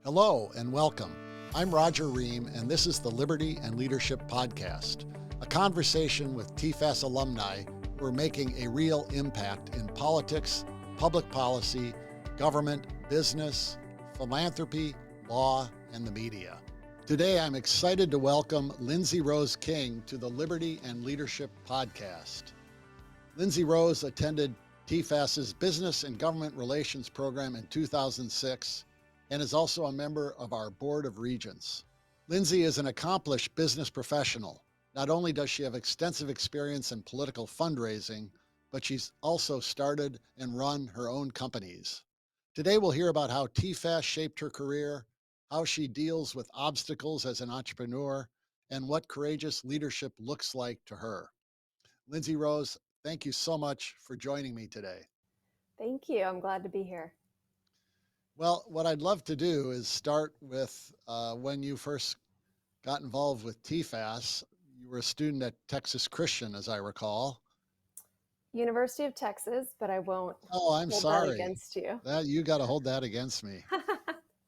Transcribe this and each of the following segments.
Hello and welcome. I'm Roger Ream, and this is the Liberty and Leadership Podcast, a conversation with TFAS alumni who are making a real impact in politics, public policy, government, business, philanthropy, law, and the media. Today, I'm excited to welcome Lindsey Rose King to the Liberty and Leadership Podcast. Lindsey Rose attended TFAS's Business and Government Relations program in 2006 and is also a member of our Board of Regents. Lindsey is an accomplished business professional. Not only does she have extensive experience in political fundraising, but she's also started and run her own companies. Today, we'll hear about how TFAS shaped her career, how she deals with obstacles as an entrepreneur, and what courageous leadership looks like to her. Lindsey Rose, thank you so much for joining me today. Thank you. I'm glad to be here. Well, what I'd love to do is start with when you first got involved with TFAS. You were a student at Texas Christian, as I recall. University of Texas, but I won't Oh, I'm hold that sorry. against you. You got to hold that against me.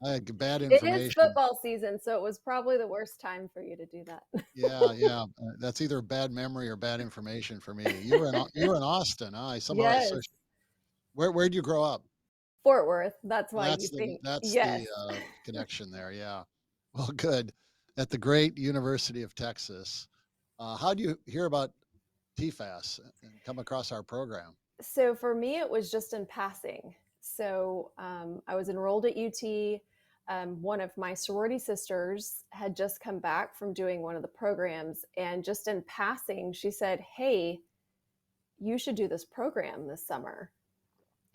I had bad It is information. football season, so it was probably the worst time for you to do that. Yeah. That's either bad memory or bad information for me. You were in Austin. Huh? I somehow Yes. associate. Where'd you grow up? Fort Worth. That's Well, why you think. that's Yes. the connection there. Yeah. Well, good. At the great University of Texas. How do you hear about TFAS and come across our program? So for me, it was just in passing. So I was enrolled at UT. One of my sorority sisters had just come back from doing one of the programs. And just in passing, she said, "Hey, you should do this program this summer."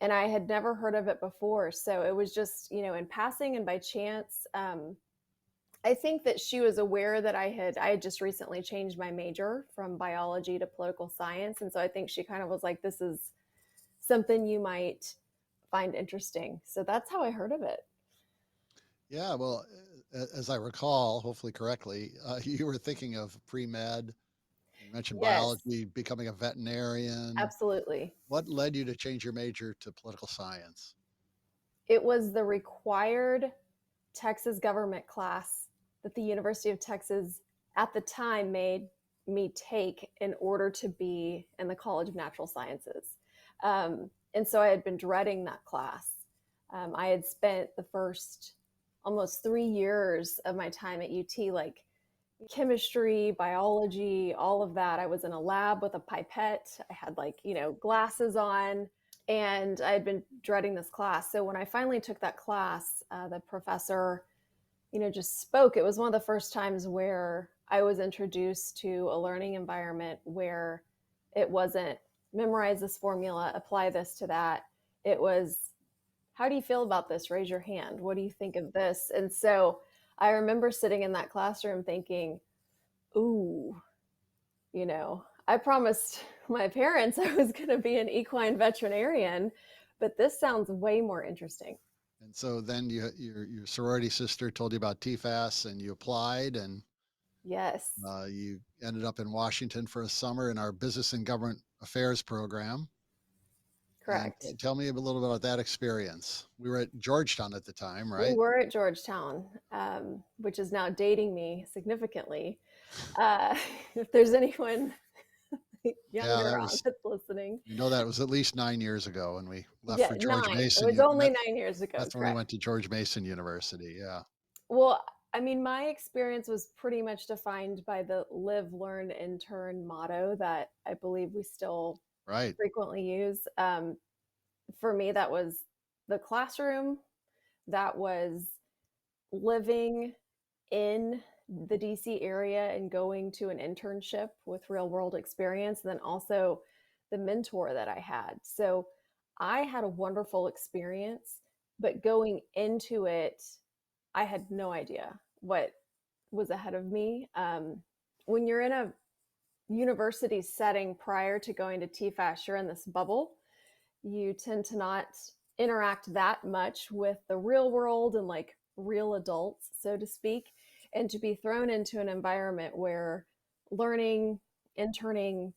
And I had never heard of it before. So it was just, in passing and by chance. I think that she was aware that I had just recently changed my major from biology to political science. And so I think she kind of was like, this is something you might find interesting. So that's how I heard of it. Yeah, well, as I recall, hopefully correctly, you were thinking of pre-med. You mentioned Yes, biology, becoming a veterinarian. absolutely. What led you to change your major to political science? It was the required Texas government class that the University of Texas at the time made me take in order to be in the College of Natural Sciences. And so I had been dreading that class. I had spent the first almost 3 years of my time at UT, like chemistry, biology, all of that. I was in a lab with a pipette. I had glasses on, and I had been dreading this class. So when I finally took that class, the professor, just spoke. It was one of the first times where I was introduced to a learning environment where it wasn't memorize this formula, apply this to that. It was, how do you feel about this? Raise your hand. What do you think of this? And so I remember sitting in that classroom thinking, ooh, I promised my parents I was going to be an equine veterinarian, but this sounds way more interesting. And so then your sorority sister told you about TFAS and you applied and Yes, you ended up in Washington for a summer in our Business and Government Affairs program. And correct. tell me a little bit about that experience. We were at Georgetown at the time, We right? were at Georgetown, which is now dating me significantly. Uh, if there's anyone Yeah, younger on that's listening. that was at least 9 years ago when we left Yeah, for George 9. It Mason. was only 9 years ago, That's when we correct. went to George Mason University. Yeah, Well, I mean, my experience was pretty much defined by the live, learn, intern motto that I believe we still right. frequently use. For me, that was the classroom, that was living in the DC area and going to an internship with real world experience, and then also the mentor that I had. So I had a wonderful experience, but going into it, I had no idea what was ahead of me. When you're in a university setting prior to going to TFAS, you're in this bubble. You tend to not interact that much with the real world and like real adults, so to speak. And to be thrown into an environment where learning, interning,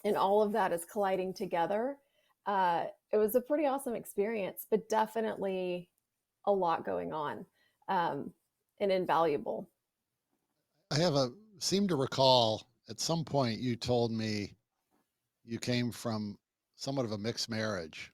and all of that is colliding together, it was a pretty awesome experience, but definitely a lot going on. um, and invaluable. I seem to recall at some point you told me you came from somewhat of a mixed marriage,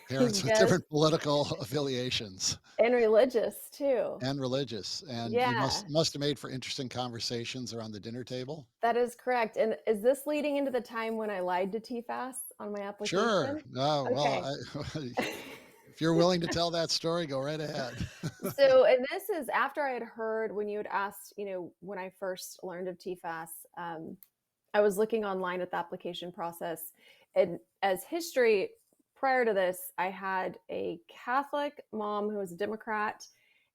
parents with Yes, different political affiliations and religious too. and religious, and you Yeah, must have made for interesting conversations around the dinner table. that is correct. And is this leading into the time when I lied to TFAS on my Sure. application? Oh, well, Okay. if you're willing to tell that story, go right ahead. So, and this is after I had heard when you had asked, when I first learned of TFAS, I was looking online at the application process. And as history, prior to this, I had a Catholic mom who was a Democrat,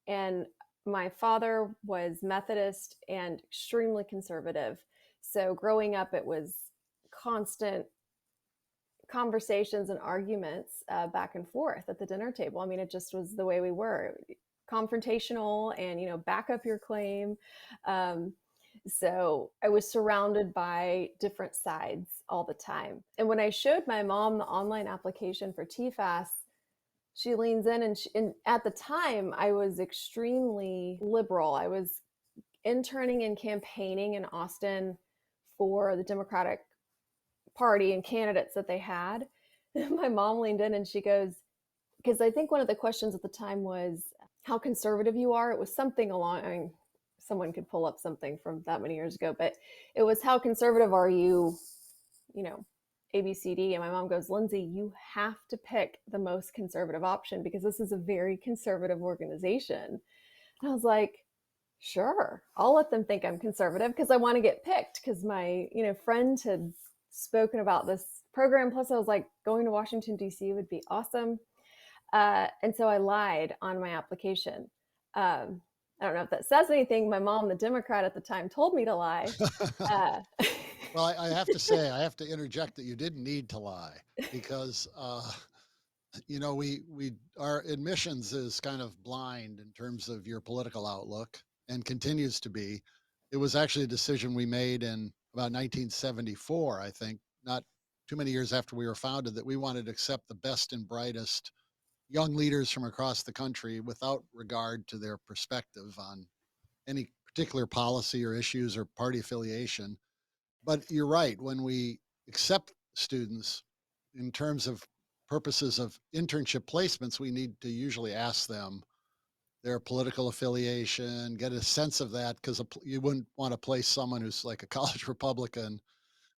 and my father was Methodist and extremely conservative. So growing up, it was constant conversations and arguments back and forth at the dinner table. I mean, it just was the way we were, confrontational and back up your claim. Um, so I was surrounded by different sides all the time. And when I showed my mom the online application for TFAS, she leans in and at the time I was extremely liberal. I was interning and campaigning in Austin for the Democratic Party and candidates that they had. My mom leaned in and she goes, because I think one of the questions at the time was how conservative you are. It was something along, I mean, someone could pull up something from that many years ago, but it was how conservative are you, you know, ABCD. And my mom goes, Lindsey, you have to pick the most conservative option because this is a very conservative organization. And I was like, sure, I'll let them think I'm conservative because I want to get picked because my, friend had spoken about this program. Plus I was like, going to Washington, DC would be awesome. And so I lied on my application. I don't know if that says anything. My mom, the Democrat at the time, told me to lie. Uh, Well, I have to say, I have to interject that you didn't need to lie because, we our admissions is kind of blind in terms of your political outlook and continues to be. It was actually a decision we made in about 1974, I think, not too many years after we were founded, that we wanted to accept the best and brightest young leaders from across the country without regard to their perspective on any particular policy or issues or party affiliation. But you're right, when we accept students in terms of purposes of internship placements, we need to usually ask them their political affiliation, get a sense of that, because you wouldn't want to place someone who's like a college Republican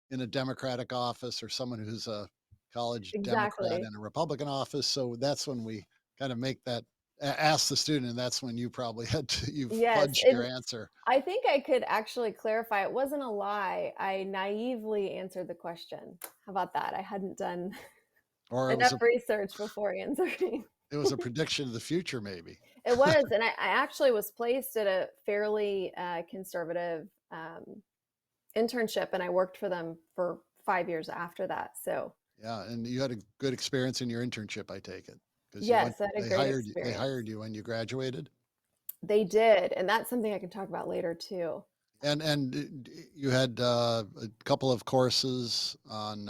in a Democratic office or someone who's a college Democrat exactly. in a Republican office. So that's when we kind of make that ask the student, and that's when you probably you Yes. fudged your And answer, I think I could actually clarify it wasn't a lie. I naively answered the question. How about that? I hadn't done or enough research before answering. it was a prediction of the future, maybe. It was. And I actually was placed at a fairly conservative internship, and I worked for them for 5 years after that. So, Yeah, and you had a good experience in your internship, I take it, because yes, I had a great they experience. hired you when you graduated? They did. And that's something I can talk about later, too. You had, a couple of courses on,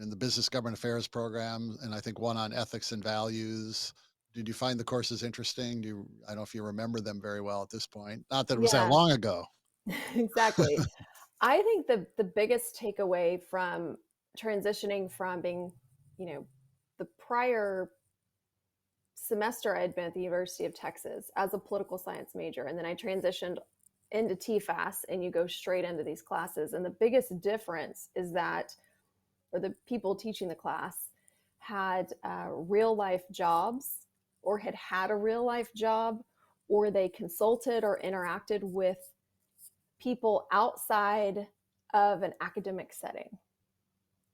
in the business government affairs program, and I think one on ethics and values. Did you find the courses interesting? I don't know if you remember them very well at this point. Not that it was that Yeah, long ago. exactly. I think the biggest takeaway from transitioning from being, the prior semester I had been at the University of Texas as a political science major, and then I transitioned into TFAS, and you go straight into these classes. And the biggest difference is that, or the people teaching the class had real life jobs, or had a real life job, or they consulted or interacted with people outside of an academic setting.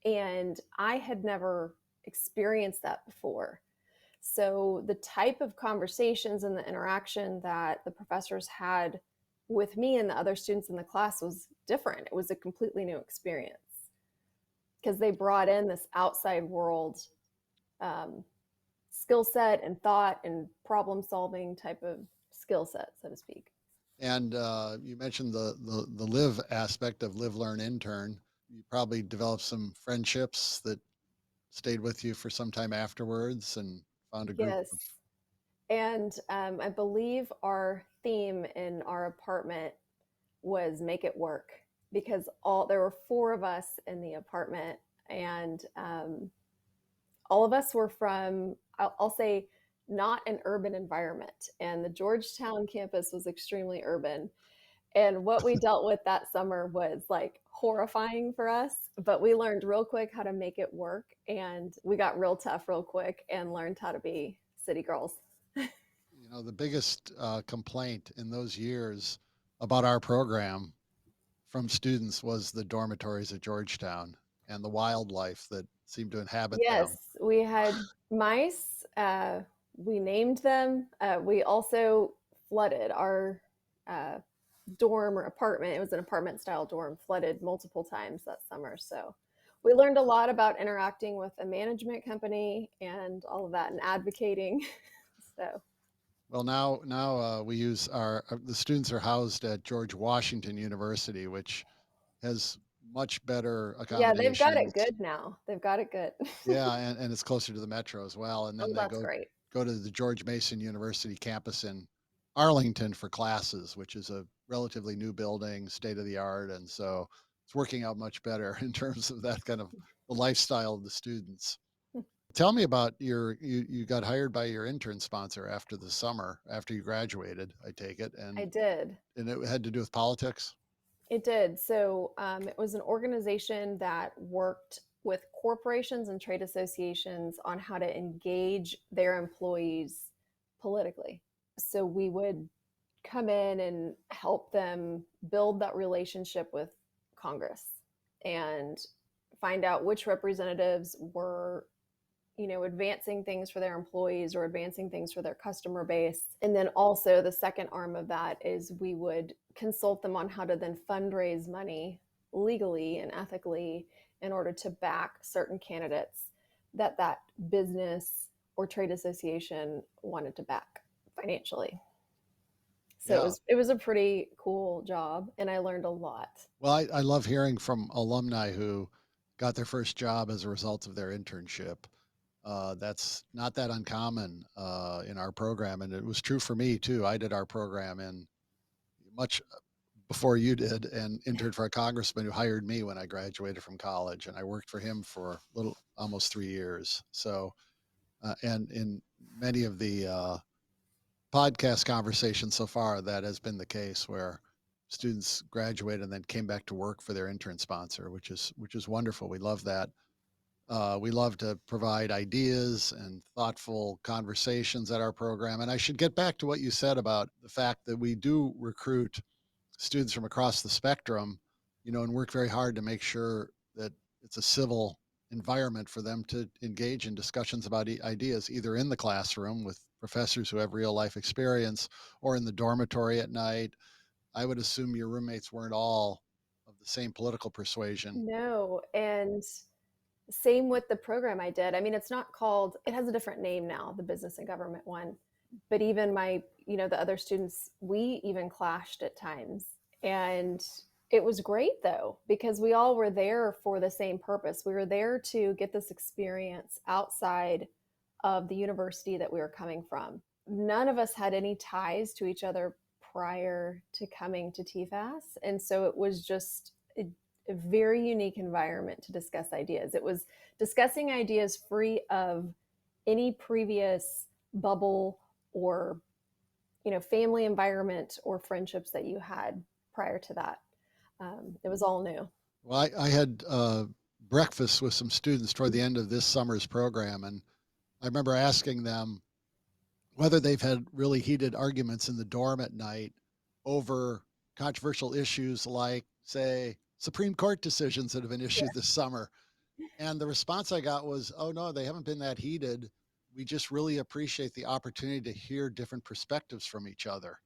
And I had never experienced that before. So the type of conversations and the interaction that the professors had with me and the other students in the class was different. It was a completely new experience because they brought in this outside world um, skill set and thought and problem solving type of skill set, so to speak. And, you mentioned the live aspect of live, learn, intern. You probably developed some friendships that stayed with you for some time afterwards and found a group of Yes. And I believe our theme in our apartment was make it work, because there were four of us in the apartment, and all of us were from, I'll say, not an urban environment. And the Georgetown campus was extremely urban. And what we dealt with that summer was like horrifying for us, but we learned real quick how to make it work. And we got real tough real quick and learned how to be city girls. The biggest complaint in those years about our program from students was the dormitories at Georgetown and the wildlife that seemed to inhabit Yes, them. we had mice. We named them. We also flooded our uh, dorm or apartment. It was an apartment style dorm, flooded multiple times that summer. So we learned a lot about interacting with a management company and all of that and advocating. So, Well, now we use the students are housed at George Washington University, which has much better yeah, they've got it accommodations. good now. They've got it good. Yeah, and it's closer to the metro as well. And then Oh, they that's go great. go to the George Mason University campus in Arlington for classes, which is a relatively new building, state of the art, and so it's working out much better in terms of that kind of the lifestyle of the students. Tell me about you got hired by your intern sponsor after the summer, after you graduated, I take it, I and did. it had to do with politics? It did. So it was an organization that worked with corporations and trade associations on how to engage their employees politically. So we would come in and help them build that relationship with Congress and find out which representatives were, advancing things for their employees or advancing things for their customer base. And then also the second arm of that is we would consult them on how to then fundraise money legally and ethically in order to back certain candidates that business or trade association wanted to back financially. So it Yeah. was it was a pretty cool job and I learned a lot. Well, I love hearing from alumni who got their first job as a result of their internship. That's not that uncommon in our program, and it was true for me too. I did our program in much before you did, and interned for a congressman who hired me when I graduated from college, and I worked for him for almost 3 years. So, and in many of the podcast conversations so far, that has been the case where students graduate and then came back to work for their intern sponsor, which is wonderful. We love that. We love to provide ideas and thoughtful conversations at our program. And I should get back to what you said about the fact that we do recruit students from across the spectrum, and work very hard to make sure that it's a civil environment for them to engage in discussions about ideas, either in the classroom with professors who have real life experience or in the dormitory at night. I would assume your roommates weren't all of the same political persuasion. No, and same with the program I did. I mean, it has a different name now, the business and government one. But even the other students, we even clashed at times. And it was great though, because we all were there for the same purpose. We were there to get this experience outside of the university that we were coming from. None of us had any ties to each other prior to coming to TFAS. And so it was just a very unique environment to discuss ideas. It was discussing ideas free of any previous bubble or family environment or friendships that you had prior to that. It was all new. Well, I had breakfast with some students toward the end of this summer's program, and I remember asking them whether they've had really heated arguments in the dorm at night over controversial issues like, say, Supreme Court decisions that have been issued this summer. And the response I got was, oh, no, they haven't been that heated. We just really appreciate the opportunity to hear different perspectives from each other.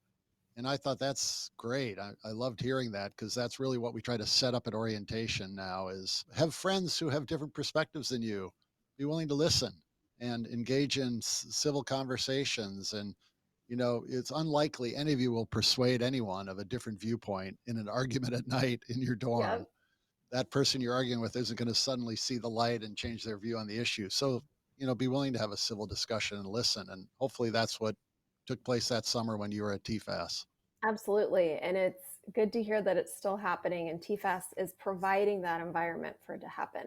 And I thought that's great. I loved hearing that because that's really what we try to set up at orientation now is have friends who have different perspectives than you. Be willing to listen and engage in civil conversations. And, it's unlikely any of you will persuade anyone of a different viewpoint in an argument at night in your dorm. Yep. That person you're arguing with isn't going to suddenly see the light and change their view on the issue. So, be willing to have a civil discussion and listen. And hopefully that's what took place that summer when you were at TFAS. Absolutely. And it's good to hear that it's still happening and TFAS is providing that environment for it to happen.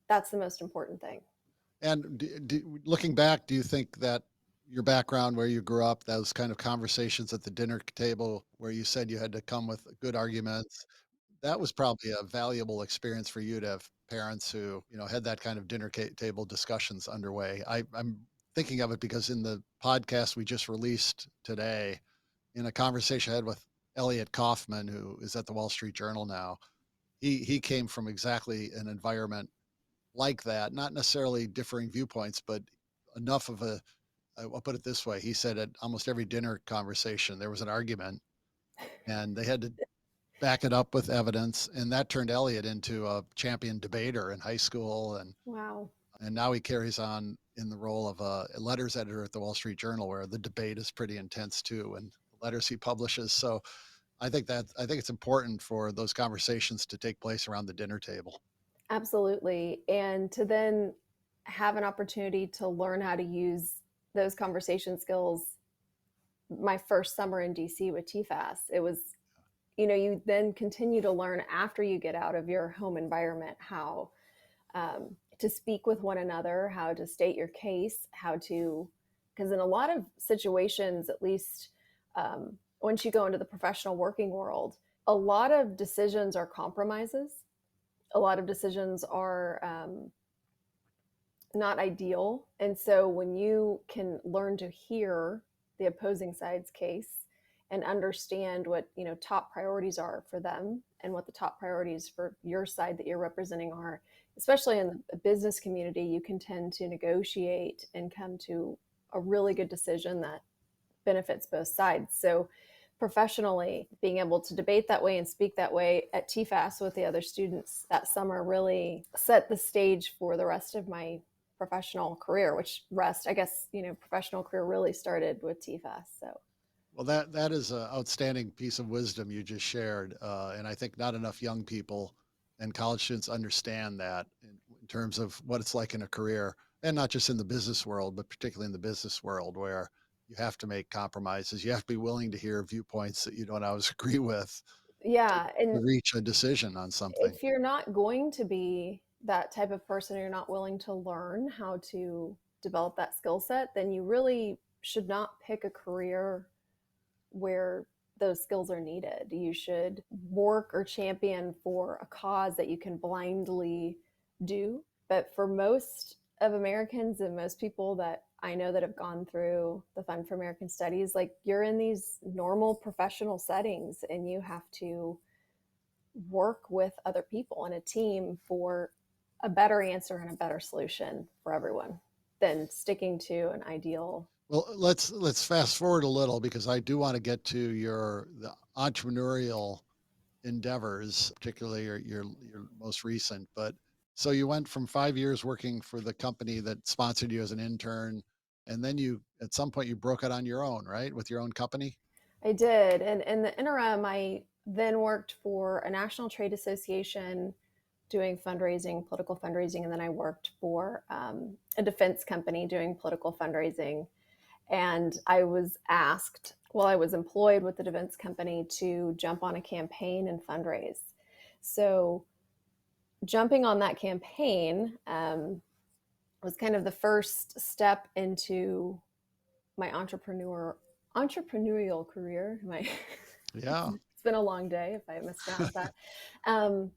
That's the most important thing. And looking back, do you think that your background, where you grew up, those kind of conversations at the dinner table where you said you had to come with good arguments, that was probably a valuable experience for you to have parents who, had that kind of dinner table discussions underway. I'm thinking of it because in the podcast we just released today, in a conversation I had with Elliot Kaufman, who is at the Wall Street Journal now, he came from exactly an environment like that, not necessarily differing viewpoints, but enough of a, I'll put it this way. He said at almost every dinner conversation, there was an argument and they had to back it up with evidence. And that turned Elliot into a champion debater in high school. Wow. And now he carries on in the role of a letters editor at the Wall Street Journal, where the debate is pretty intense too, and the letters he publishes. So I think it's important for those conversations to take place around the dinner table. Absolutely. And to then have an opportunity to learn how to use those conversation skills my first summer in DC with TFAS. It was, you then continue to learn after you get out of your home environment how to speak with one another, how to state your case, because in a lot of situations, at least once you go into the professional working world, a lot of decisions are compromises. A lot of decisions are not ideal. And so when you can learn to hear the opposing side's case and understand what top priorities are for them and what the top priorities for your side that you're representing are, especially in the business community, you can tend to negotiate and come to a really good decision that benefits both sides. So professionally, being able to debate that way and speak that way at TFAS with the other students that summer really set the stage for the rest of my professional career, professional career really started with TFAS. So Well, that is an outstanding piece of wisdom you just shared, and I think not enough young people and college students understand that in terms of what it's like in a career, and not just in the business world, but particularly in the business world where you have to make compromises. You have to be willing to hear viewpoints that you don't always agree with yeah, to and reach a decision on something. if you're not going to be that type of person, or you're not willing to learn how to develop that skill set, then you really should not pick a career where those skills are needed. You should work or champion for a cause that you can blindly do. But for most of Americans and most people that I know that have gone through the Fund for American Studies, like, you're in these normal professional settings and you have to work with other people in a team for a better answer and a better solution for everyone than sticking to an ideal. Well, let's fast forward a little because I do want to get to the entrepreneurial endeavors, particularly your most recent. But so you went from 5 years working for the company that sponsored you as an intern, and then you at some point you broke it on your own, right, with your own company. I did. And in the interim, I then worked for a national trade association doing fundraising, political fundraising. And then I worked for a defense company doing political fundraising. And I was asked while I was employed with the defense company to jump on a campaign and fundraise. So jumping on that campaign was kind of the first step into my entrepreneurial career. Yeah. It's been a long day if I mispronounce that. Um,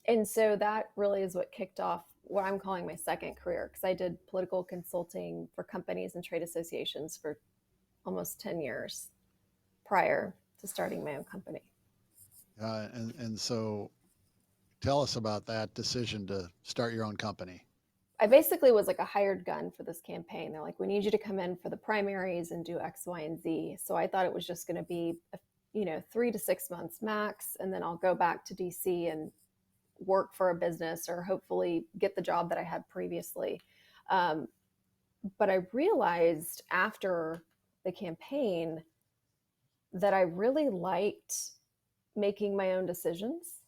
and so that really is what kicked off what I'm calling my second career, because I did political consulting for companies and trade associations for almost 10 years prior to starting my own company. And so tell us about that decision to start your own company. I basically was like a hired gun for this campaign. They're like, we need you to come in for the primaries and do X, Y, and Z. So I thought it was just going to be, 3 to 6 months max. And then I'll go back to DC and work for a business or hopefully get the job that I had previously. But I realized after the campaign that I really liked making my own decisions.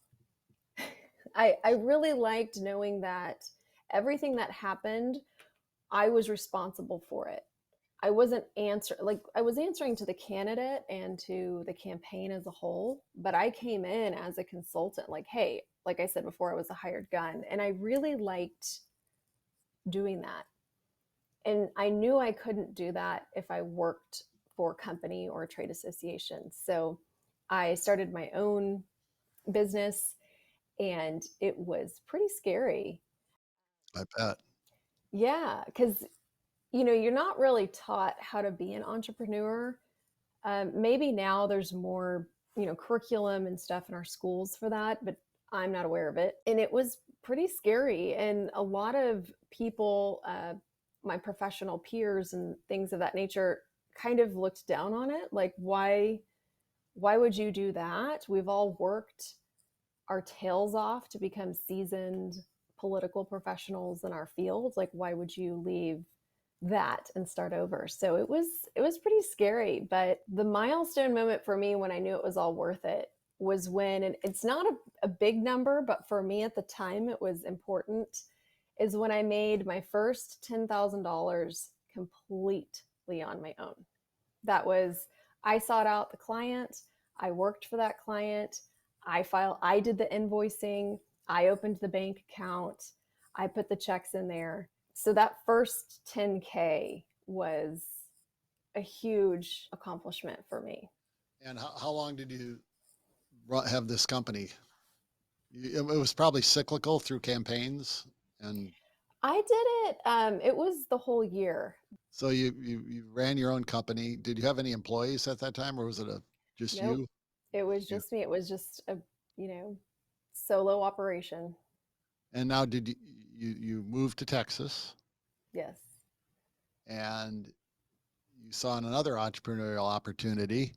I really liked knowing that everything that happened, I was responsible for it. I wasn't I was answering to the candidate and to the campaign as a whole, but I came in as a consultant, like, hey, like I said before, I was a hired gun, and I really liked doing that. And I knew I couldn't do that if I worked for a company or a trade association. So I started my own business, and it was pretty scary. I bet. Yeah, because you're not really taught how to be an entrepreneur. Maybe now there's more, curriculum and stuff in our schools for that, but I'm not aware of it. And it was pretty scary. And a lot of people, my professional peers and things of that nature, kind of looked down on it. Like, why would you do that? We've all worked our tails off to become seasoned political professionals in our field. Like, why would you leave that and start over? So it was pretty scary, but the milestone moment for me when I knew it was all worth it was when, and it's not a big number, but for me at the time it was important, is when I made my first $10,000 completely on my own. That was, I sought out the client, I worked for that client, I did the invoicing, I opened the bank account, I put the checks in there. So that first 10K was a huge accomplishment for me. And how long did you have this company? It was probably cyclical through campaigns, and I did it. It was the whole year. so you ran your own company. Did you have any employees at that time, or was it a just Nope. you? It was You just me. It was just a, you know, solo operation. and now did you moved to Texas Yes. and you saw another entrepreneurial opportunity.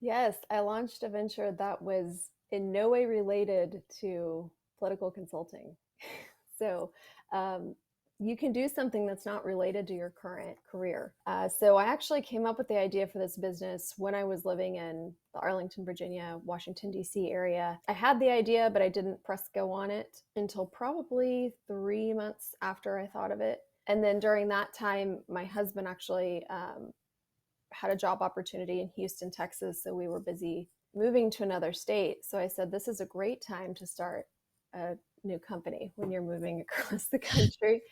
Yes, I launched a venture that was in no way related to political consulting. So um, you can do something that's not related to your current career. So I actually came up with the idea for this business when I was living in the Arlington, Virginia, Washington, D.C. area. I had the idea, but I didn't press go on it until probably 3 months after I thought of it. And then during that time, my husband actually had a job opportunity in Houston, Texas. So we were busy moving to another state. So I said, this is a great time to start a new company when you're moving across the country.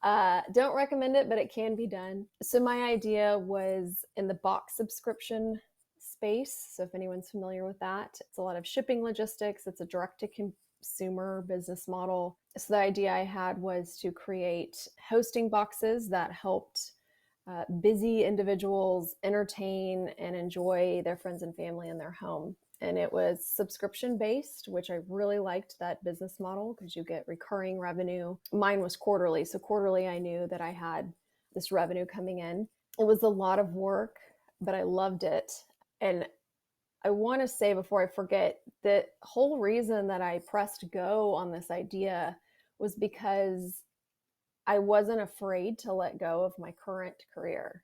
Don't recommend it, but it can be done. So my idea was in the box subscription space. So if anyone's familiar with that, it's a lot of shipping logistics. It's a direct to consumer business model. So the idea I had was to create hosting boxes that helped busy individuals entertain and enjoy their friends and family in their home. And it was subscription based, which I really liked that business model because you get recurring revenue. Mine was quarterly. So, quarterly, I knew that I had this revenue coming in. It was a lot of work, but I loved it. And I want to say before I forget, the whole reason that I pressed go on this idea was because I wasn't afraid to let go of my current career.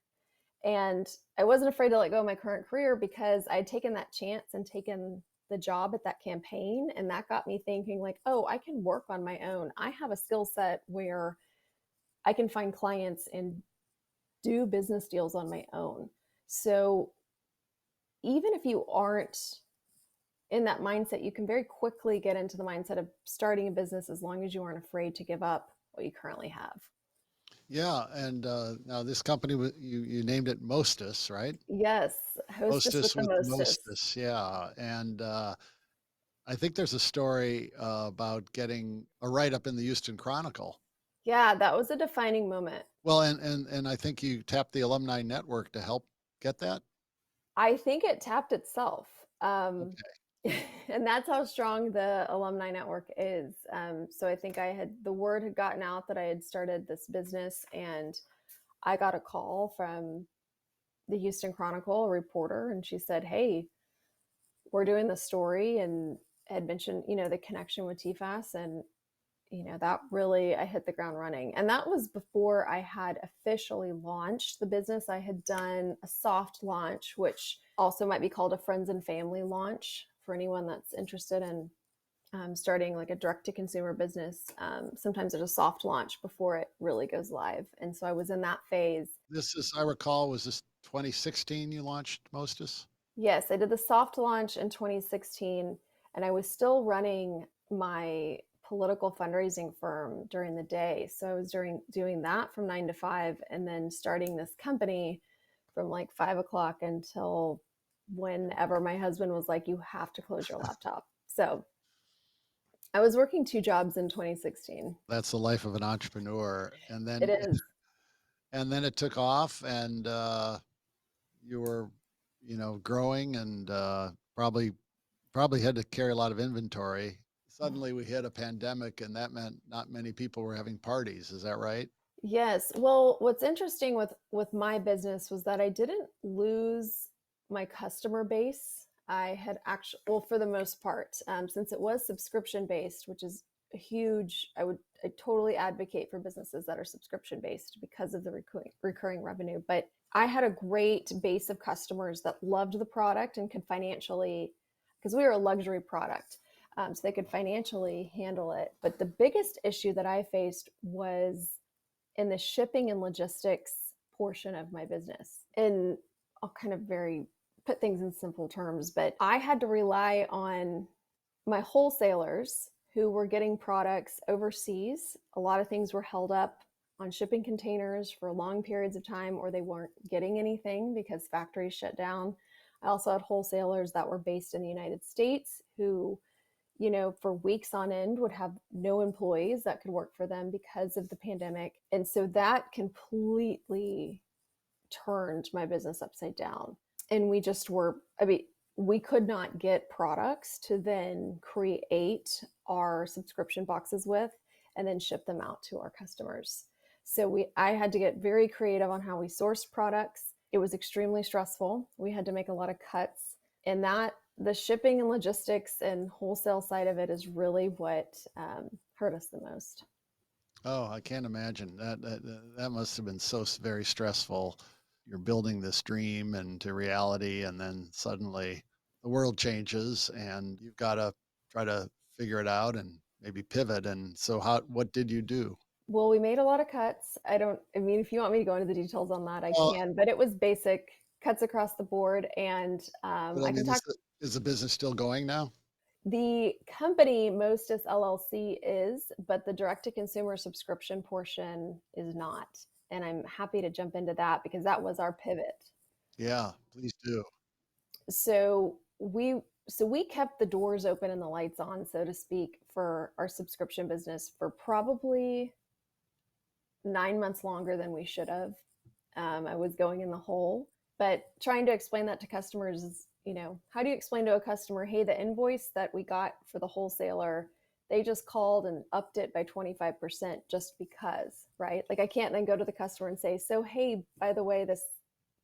And I wasn't afraid to let go of my current career because I'd taken that chance and taken the job at that campaign. And that got me thinking, like, oh, I can work on my own. I have a skill set where I can find clients and do business deals on my own. So even if you aren't in that mindset, you can very quickly get into the mindset of starting a business as long as you aren't afraid to give up what you currently have. Yeah, and now this company you named it Mostus, right? Yes, hostess with Mostus the with the mostest. Mostus, yeah, and I think there's a story about getting a write up in the Houston Chronicle. Yeah, that was a defining moment. Well, and I think you tapped the alumni network to help get that. I think it tapped itself. Okay. And that's how strong the alumni network is. So I think the word had gotten out that I had started this business, and I got a call from the Houston Chronicle, a reporter, and she said, hey, we're doing the story, and had mentioned, the connection with TFAS. And that really, I hit the ground running. And that was before I had officially launched the business. I had done a soft launch, which also might be called a friends and family launch for anyone that's interested in starting like a direct to consumer business. Sometimes there's a soft launch before it really goes live. And so I was in that phase. This is, I recall, was this 2016 you launched Mostus? Yes, I did the soft launch in 2016, and I was still running my political fundraising firm during the day. So I was doing that from 9 to 5, and then starting this company from like 5 o'clock until whenever my husband was like, "You have to close your laptop." So I was working 2 jobs in 2016. That's the life of an entrepreneur. It is. And then it took off, and you were, growing, and probably had to carry a lot of inventory. Suddenly we hit a pandemic, and that meant not many people were having parties. Is that right? Yes. Well, what's interesting with my business was that I didn't lose my customer base. I had actually, well, for the most part, since it was subscription based, which is a huge, I totally advocate for businesses that are subscription based because of the recurring revenue. But I had a great base of customers that loved the product and could financially, because we were a luxury product, so they could financially handle it. But the biggest issue that I faced was in the shipping and logistics portion of my business. And I'll kind of put things in simple terms, but I had to rely on my wholesalers who were getting products overseas. A lot of things were held up on shipping containers for long periods of time, or they weren't getting anything because factories shut down. I also had wholesalers that were based in the United States who, for weeks on end would have no employees that could work for them because of the pandemic. And so that completely turned my business upside down. And we could not get products to then create our subscription boxes with and then ship them out to our customers. So I had to get very creative on how we sourced products. It was extremely stressful. We had to make a lot of cuts, and that the shipping and logistics and wholesale side of it is really what hurt us the most. Oh, I can't imagine that must have been so very stressful. You're building this dream into reality, and then suddenly the world changes, and you've got to try to figure it out and maybe pivot. And so, what did you do? Well, we made a lot of cuts. I mean, if you want me to go into the details on that, I Well, can, but it was basic cuts across the board. And but I I can mean, talk. is the business still going now? The company Mostus LLC is, but the direct to consumer subscription portion is not. And I'm happy to jump into that because that was our pivot. Yeah, please do. So we kept the doors open and the lights on, so to speak, for our subscription business for probably 9 months longer than we should have. I was going in the hole, but trying to explain that to customers is, how do you explain to a customer, hey, the invoice that we got for the wholesaler, they just called and upped it by 25% just because, right? Like I can't then go to the customer and say, so, hey, by the way, this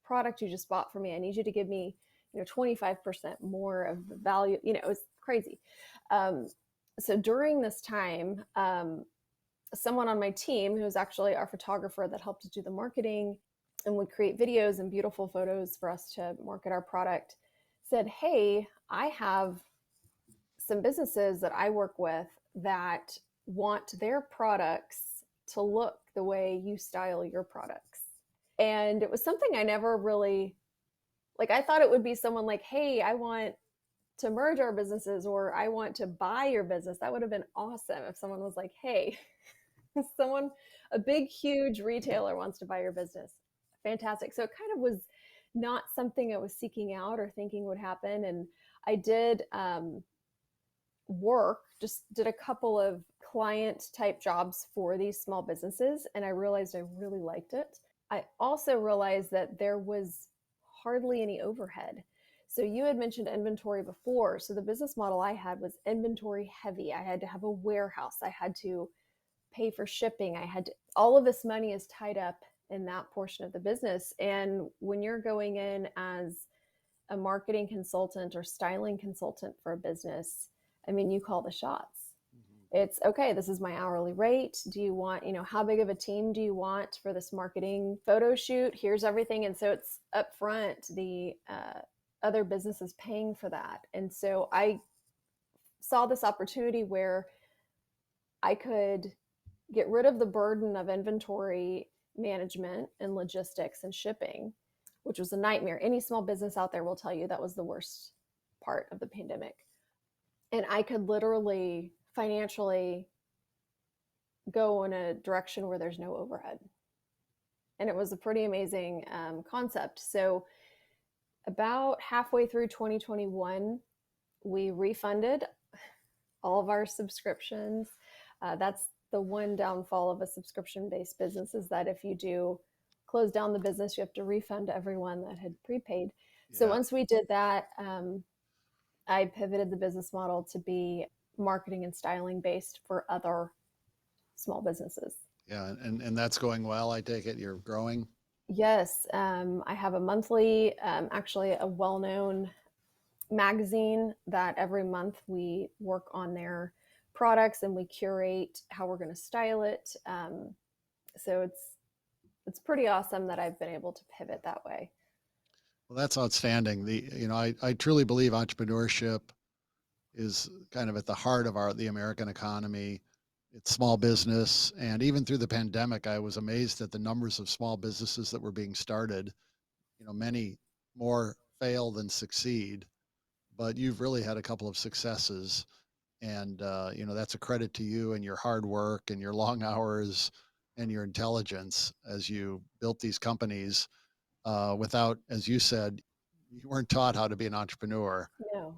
product you just bought for me, I need you to give me, 25% more of the value. It was crazy. So during this time, someone on my team who was actually our photographer that helped us do the marketing and would create videos and beautiful photos for us to market our product said, hey, I have some businesses that I work with that want their products to look the way you style your products. And it was something I never really, like, I thought it would be someone like, hey, I want to merge our businesses or I want to buy your business. That would have been awesome if someone was like, hey, a big, huge retailer wants to buy your business. Fantastic. So it kind of was not something I was seeking out or thinking would happen. And I did just did a couple of client type jobs for these small businesses. And I realized I really liked it. I also realized that there was hardly any overhead. So you had mentioned inventory before. So the business model I had was inventory heavy. I had to have a warehouse. I had to pay for shipping. All of this money is tied up in that portion of the business. And when you're going in as a marketing consultant or styling consultant for a business, I mean, you call the shots. It's okay, this is my hourly rate. Do you want, how big of a team do you want for this marketing photo shoot? Here's everything. And so it's upfront, the other business is paying for that. And so I saw this opportunity where I could get rid of the burden of inventory management and logistics and shipping, which was a nightmare. Any small business out there will tell you that was the worst part of the pandemic. And I could literally financially go in a direction where there's no overhead. And it was a pretty amazing concept. So, about halfway through 2021, we refunded all of our subscriptions. That's the one downfall of a subscription based business, is that if you do close down the business, you have to refund everyone that had prepaid. So Yeah. once we did that, I pivoted the business model to be marketing and styling based for other small businesses. Yeah. And that's going well. I take it you're growing. Yes, I have a monthly, actually a well-known magazine that every month we work on their products and we curate how we're going to style it. So it's pretty awesome that I've been able to pivot that way. Well, that's outstanding. I truly believe entrepreneurship is kind of at the heart of the American economy. It's small business, and even through the pandemic, I was amazed at the numbers of small businesses that were being started. Many more fail than succeed, but you've really had a couple of successes, and that's a credit to you and your hard work and your long hours and your intelligence as you built these companies. Without, as you said, you weren't taught how to be an entrepreneur. No.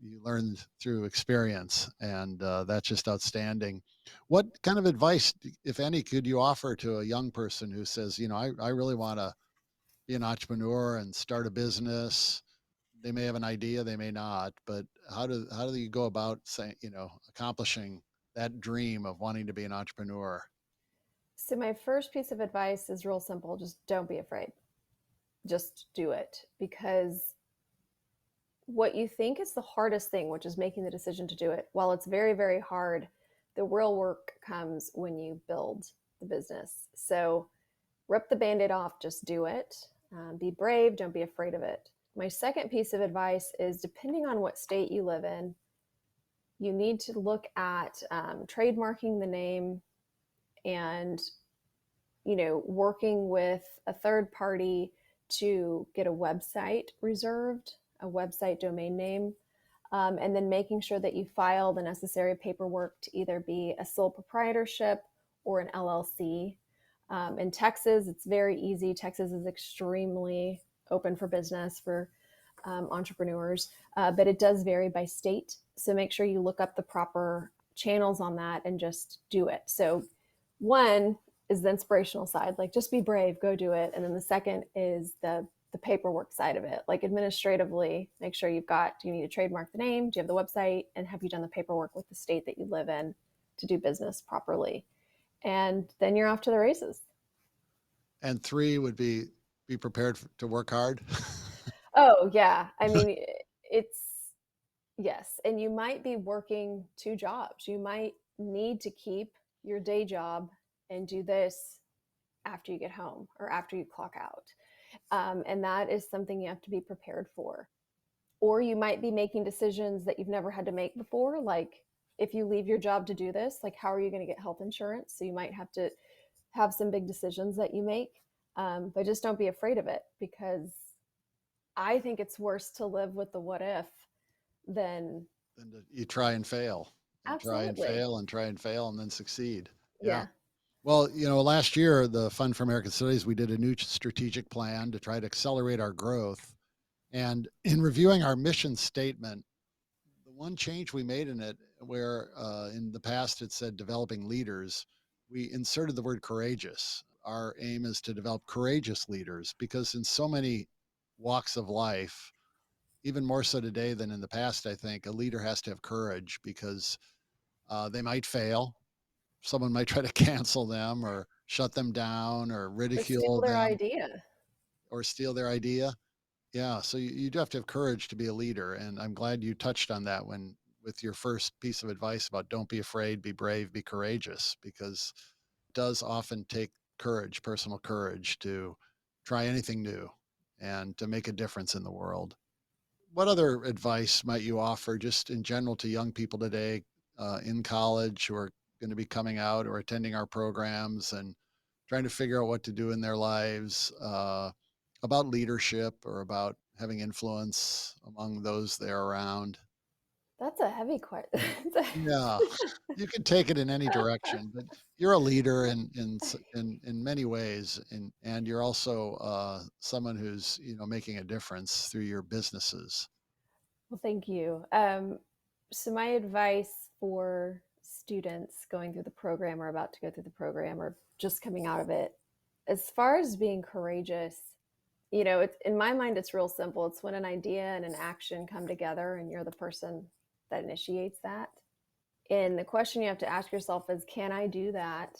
You learned through experience, and that's just outstanding. What kind of advice, if any, could you offer to a young person who says, I really want to be an entrepreneur and start a business? They may have an idea, they may not, but how do you go about saying, accomplishing that dream of wanting to be an entrepreneur? So my first piece of advice is real simple. Just don't be afraid. Just do it, because what you think is the hardest thing, which is making the decision to do it, while it's very, very hard, the real work comes when you build the business. So rip the band aid off, just do it. Be brave, don't be afraid of it. My second piece of advice is, depending on what state you live in, you need to look at trademarking the name and working with a third party to get a website reserved, a website domain name, and then making sure that you file the necessary paperwork to either be a sole proprietorship or an LLC. In Texas, it's very easy. Texas is extremely open for business for entrepreneurs, but it does vary by state. So make sure you look up the proper channels on that and just do it. So one is the inspirational side, like just be brave, go do it. And then the second is the paperwork side of it, like administratively, make sure do you need to trademark the name? Do you have the website? And have you done the paperwork with the state that you live in to do business properly? And then you're off to the races. And three would be prepared to work hard. Oh, yeah. I mean, it's, yes. And you might be working two jobs. You might need to keep your day job and do this after you get home or after you clock out. And that is something you have to be prepared for. Or you might be making decisions that you've never had to make before. Like, if you leave your job to do this, like, how are you going to get health insurance? So you might have to have some big decisions that you make. But just don't be afraid of it, because I think it's worse to live with the what if than. Then you try and fail and try and Absolutely. fail and try and fail and then succeed. Yeah. Yeah. Well, last year, the Fund for American Studies, we did a new strategic plan to try to accelerate our growth. And in reviewing our mission statement, the one change we made in it, where in the past it said developing leaders, we inserted the word courageous. Our aim is to develop courageous leaders, because in so many walks of life, even more so today than in the past, I think a leader has to have courage, because they might fail. Someone might try to cancel them or shut them down or Or steal ridicule their them idea. or steal their idea. Yeah, so you do have to have courage to be a leader, and I'm glad you touched on that when with your first piece of advice about don't be afraid, be brave, be courageous, because it does often take courage, personal courage, to try anything new and to make a difference in the world. what other advice might you offer just in general to young people today in college who are going to be coming out or attending our programs and trying to figure out what to do in their lives about leadership or about having influence among those they're around? That's a heavy question. Yeah, you can take it in any direction, but you're a leader in many ways, and you're also someone who's making a difference through your businesses. Well, thank you. So my advice for students going through the program or about to go through the program or just coming out of it, as far as being courageous, it's in my mind, it's real simple. It's when an idea and an action come together and you're the person that initiates that. And the question you have to ask yourself is, can I do that?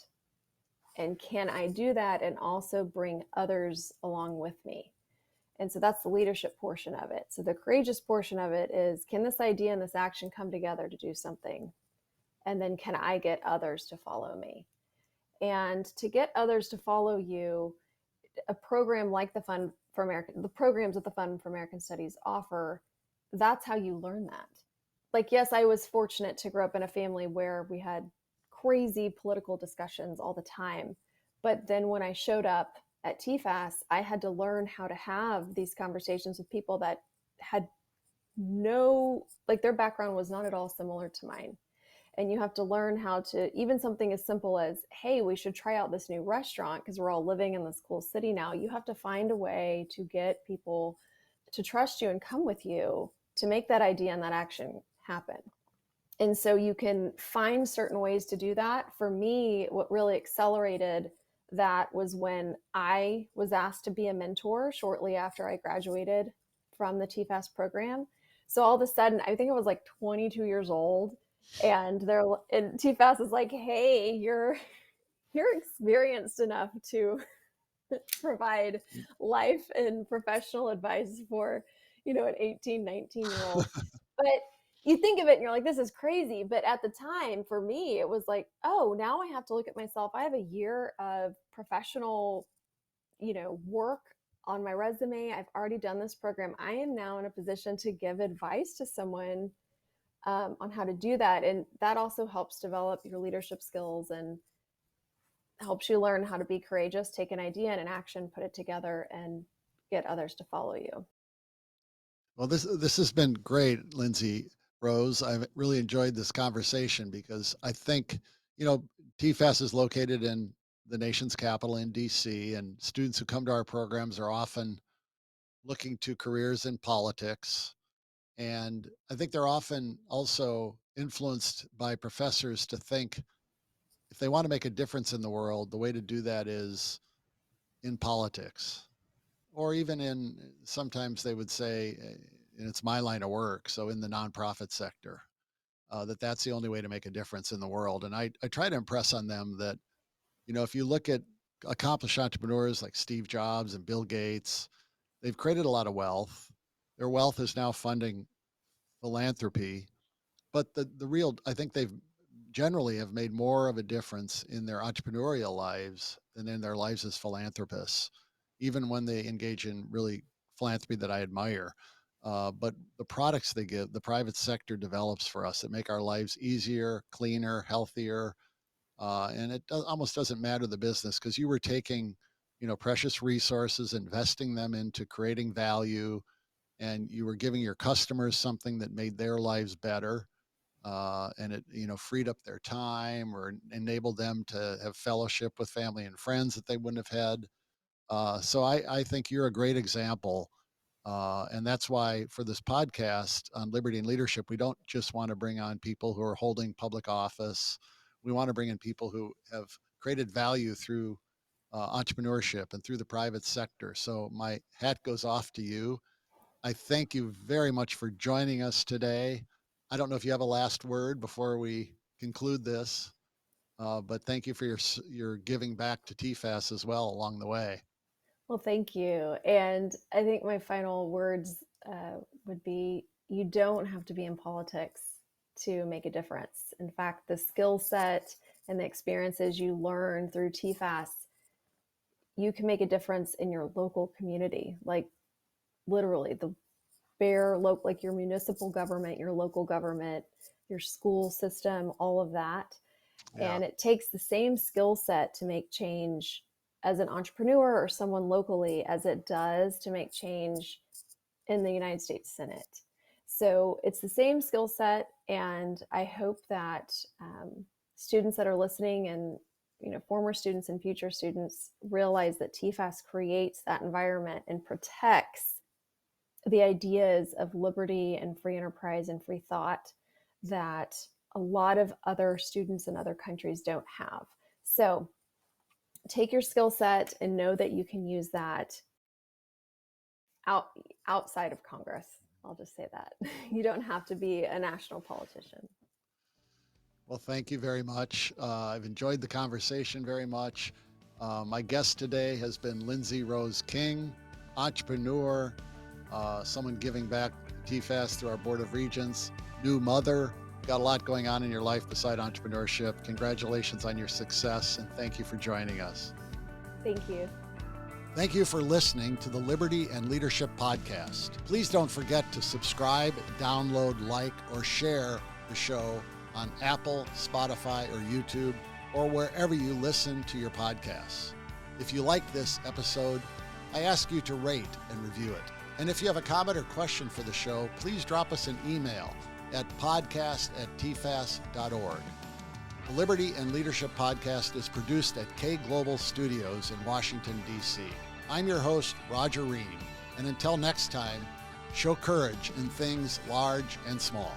And can I do that and also bring others along with me? And so that's the leadership portion of it. So the courageous portion of it is, can this idea and this action come together to do something? And then can I get others to follow me? And to get others to follow you, a program like the programs that the Fund for American Studies offer, that's how you learn that. Like, yes, I was fortunate to grow up in a family where we had crazy political discussions all the time. But then when I showed up at TFAS, I had to learn how to have these conversations with people that had their background was not at all similar to mine. And you have to learn how to, even something as simple as, hey, we should try out this new restaurant because we're all living in this cool city now. You have to find a way to get people to trust you and come with you to make that idea and that action happen. And so you can find certain ways to do that. For me, what really accelerated that was when I was asked to be a mentor shortly after I graduated from the TFAS program. So all of a sudden, I think I was like 22 years old, and TFAS is like, "Hey, you're experienced enough to provide life and professional advice for, an 18, 19-year-old." But you think of it and you're like, this is crazy. But at the time, for me, it was like, oh, now I have to look at myself. I have a year of professional, work on my resume. I've already done this program. I am now in a position to give advice to someone on how to do that. And that also helps develop your leadership skills and helps you learn how to be courageous, take an idea and an action, put it together, and get others to follow you. Well, this has been great, Lindsay Rose. I've really enjoyed this conversation because I think, you know, TFAS is located in the nation's capital in DC, and students who come to our programs are often looking to careers in politics. And I think they're often also influenced by professors to think if they want to make a difference in the world, the way to do that is in politics or even in sometimes they would say, and it's my line of work, so in the nonprofit sector, that's the only way to make a difference in the world. And I try to impress on them that, if you look at accomplished entrepreneurs like Steve Jobs and Bill Gates, they've created a lot of wealth. Their wealth is now funding philanthropy, but the real, I think they've generally have made more of a difference in their entrepreneurial lives than in their lives as philanthropists, even when they engage in really philanthropy that I admire. But the products they give, the private sector develops for us that make our lives easier, cleaner, healthier. And almost doesn't matter the business because you were taking, precious resources, investing them into creating value, and you were giving your customers something that made their lives better, and it freed up their time or enabled them to have fellowship with family and friends that they wouldn't have had. So I think you're a great example, and that's why for this podcast on liberty and leadership, we don't just want to bring on people who are holding public office. We want to bring in people who have created value through entrepreneurship and through the private sector. So my hat goes off to you. I thank you very much for joining us today. I don't know if you have a last word before we conclude this, but thank you for your giving back to TFAS as well along the way. Well, thank you. And I think my final words would be, you don't have to be in politics to make a difference. In fact, the skill set and the experiences you learn through TFAS, you can make a difference in your local community. Like, literally, the bare local, like your municipal government, your local government, your school system, all of that. Yeah. And it takes the same skill set to make change as an entrepreneur or someone locally as it does to make change in the United States Senate. So it's the same skill set, and I hope that students that are listening and former students and future students realize that TFAS creates that environment and protects the ideas of liberty and free enterprise and free thought that a lot of other students in other countries don't have. So take your skill set and know that you can use that outside of Congress. I'll just say that. You don't have to be a national politician. Well, thank you very much. I've enjoyed the conversation very much. My guest today has been Lindsey Rose King, entrepreneur, someone giving back to TFAS through our Board of Regents, new mother. Got a lot going on in your life beside entrepreneurship. Congratulations on your success, and thank you for joining us. Thank you. Thank you for listening to the Liberty and Leadership Podcast. Please don't forget to subscribe, download, like, or share the show on Apple, Spotify, or YouTube, or wherever you listen to your podcasts. If you like this episode, I ask you to rate and review it. And if you have a comment or question for the show, please drop us an email at podcast@tfas.org. The Liberty and Leadership Podcast is produced at K Global Studios in Washington, D.C. I'm your host, Roger Ream, and until next time, show courage in things large and small.